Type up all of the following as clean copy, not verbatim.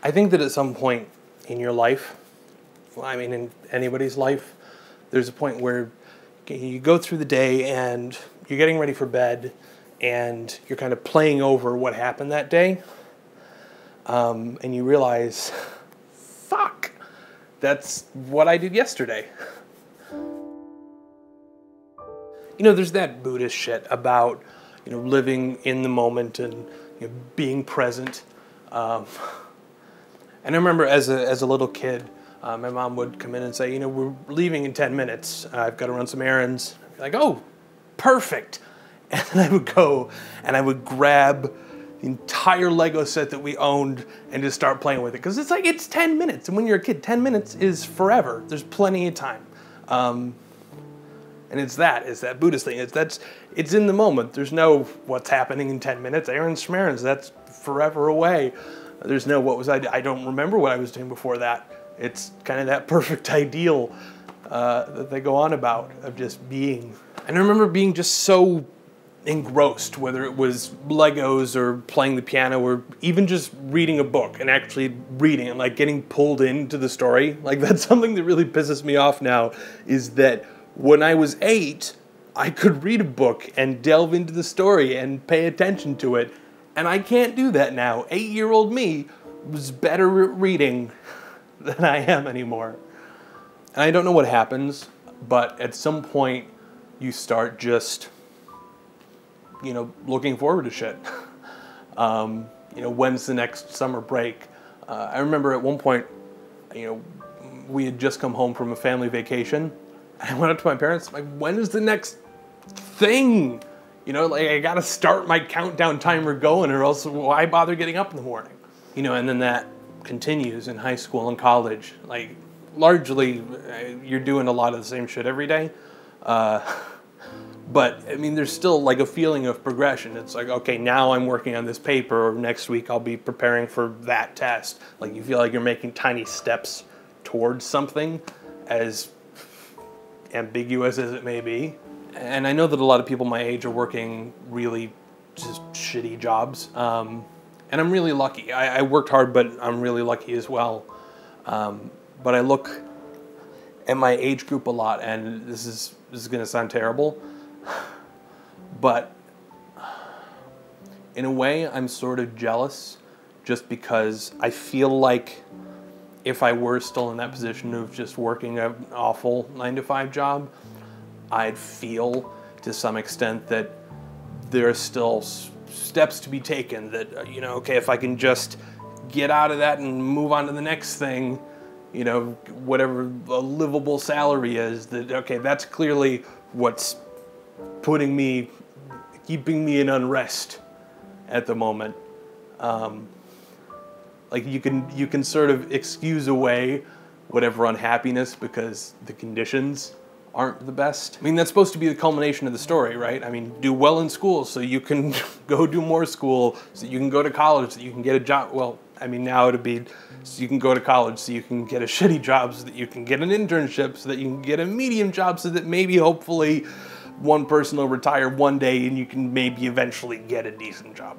I think that at some point in your life, well, I mean in anybody's life, there's a point where you go through the day and you're getting ready for bed and you're kind of playing over what happened that day. And you realize, fuck, that's what I did yesterday. You know, there's that Buddhist shit about, living in the moment and being present. And I remember as a little kid, my mom would come in and say, we're leaving in 10 minutes. I've got to run some errands. I'd be like, oh, perfect. And then I would go and I would grab the entire Lego set that we owned and just start playing with it. Because it's 10 minutes. And when you're a kid, 10 minutes is forever. There's plenty of time. And it's that Buddhist thing. It's in the moment. There's no what's happening in 10 minutes. Errands schmerrands, that's forever away. There's no I don't remember what I was doing before that. It's kind of that perfect ideal that they go on about of just being. And I remember being just so engrossed, whether it was Legos or playing the piano or even just reading a book and actually reading and like getting pulled into the story. Like that's something that really pisses me off now, is that when I was 8, I could read a book and delve into the story and pay attention to it. And I can't do that now. 8-year-old me was better at reading than I am anymore. And I don't know what happens, but at some point you start just, looking forward to shit. When's the next summer break? I remember at one point, we had just come home from a family vacation. I went up to my parents, like, when is the next thing? I gotta start my countdown timer going, or else why bother getting up in the morning? And then that continues in high school and college. Like, largely, you're doing a lot of the same shit every day. But, I mean, there's still, like, a feeling of progression. It's like, okay, now I'm working on this paper, or next week I'll be preparing for that test. Like, you feel like you're making tiny steps towards something, as ambiguous as it may be. And I know that a lot of people my age are working really just shitty jobs. And I'm really lucky. I worked hard, but I'm really lucky as well. But I look at my age group a lot, and this is going to sound terrible, but in a way I'm sort of jealous, just because I feel like if I were still in that position of just working an awful 9-to-5 job, I'd feel to some extent that there are still steps to be taken, that, okay, if I can just get out of that and move on to the next thing, whatever a livable salary is, that, okay, that's clearly what's keeping me in unrest at the moment. Like you can sort of excuse away whatever unhappiness because the conditions aren't the best. I mean, that's supposed to be the culmination of the story, right? I mean, do well in school so you can go do more school, so you can go to college, so you can get a job. Well, I mean, now it'd be so you can go to college so you can get a shitty job, so that you can get an internship, so that you can get a medium job, so that maybe hopefully one person will retire one day and you can maybe eventually get a decent job.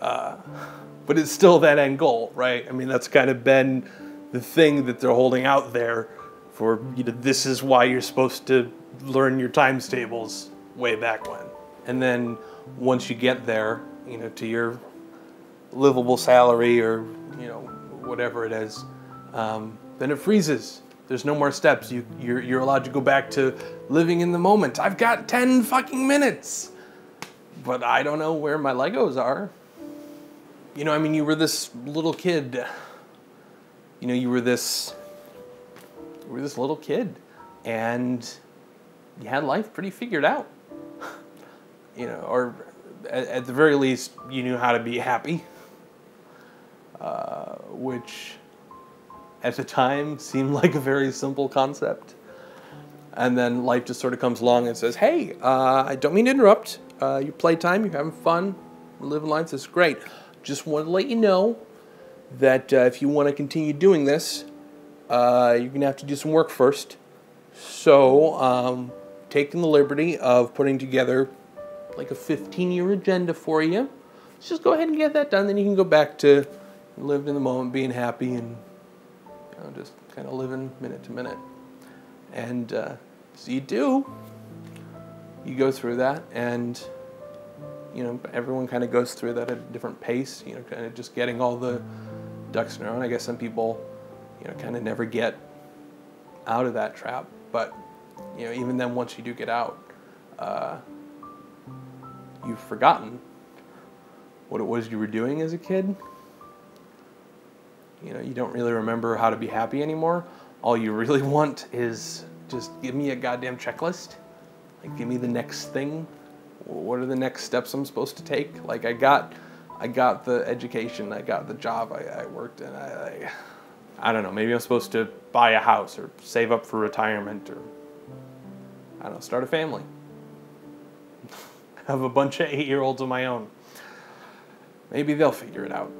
But it's still that end goal, right? I mean, that's kind of been the thing that they're holding out there for, this is why you're supposed to learn your times tables way back when. And then once you get there, to your livable salary or, whatever it is, then it freezes. There's no more steps. You're allowed to go back to living in the moment. I've got 10 fucking minutes, but I don't know where my Legos are. I mean, you were this little kid. You were this little kid, and you had life pretty figured out. Or at the very least, you knew how to be happy, which at the time seemed like a very simple concept. And then life just sort of comes along and says, hey, I don't mean to interrupt. Your playtime, you're having fun, living life, this is great. Just want to let you know that if you want to continue doing this, you're going to have to do some work first. So, taking the liberty of putting together like a 15-year agenda for you. Let's just go ahead and get that done. Then you can go back to lived in the moment, being happy, and just kind of living minute to minute. And so you go through that, and everyone kind of goes through that at a different pace. Kind of just getting all the ducks in a row. I guess some people, kind of never get out of that trap. But even then, once you do get out, you've forgotten what it was you were doing as a kid. You don't really remember how to be happy anymore. All you really want is just give me a goddamn checklist. Like, give me the next thing. What are the next steps I'm supposed to take? Like, I got the education, I got the job I worked in. I don't know, maybe I'm supposed to buy a house or save up for retirement, or I don't know, start a family. Have a bunch of 8-year-olds of my own. Maybe they'll figure it out.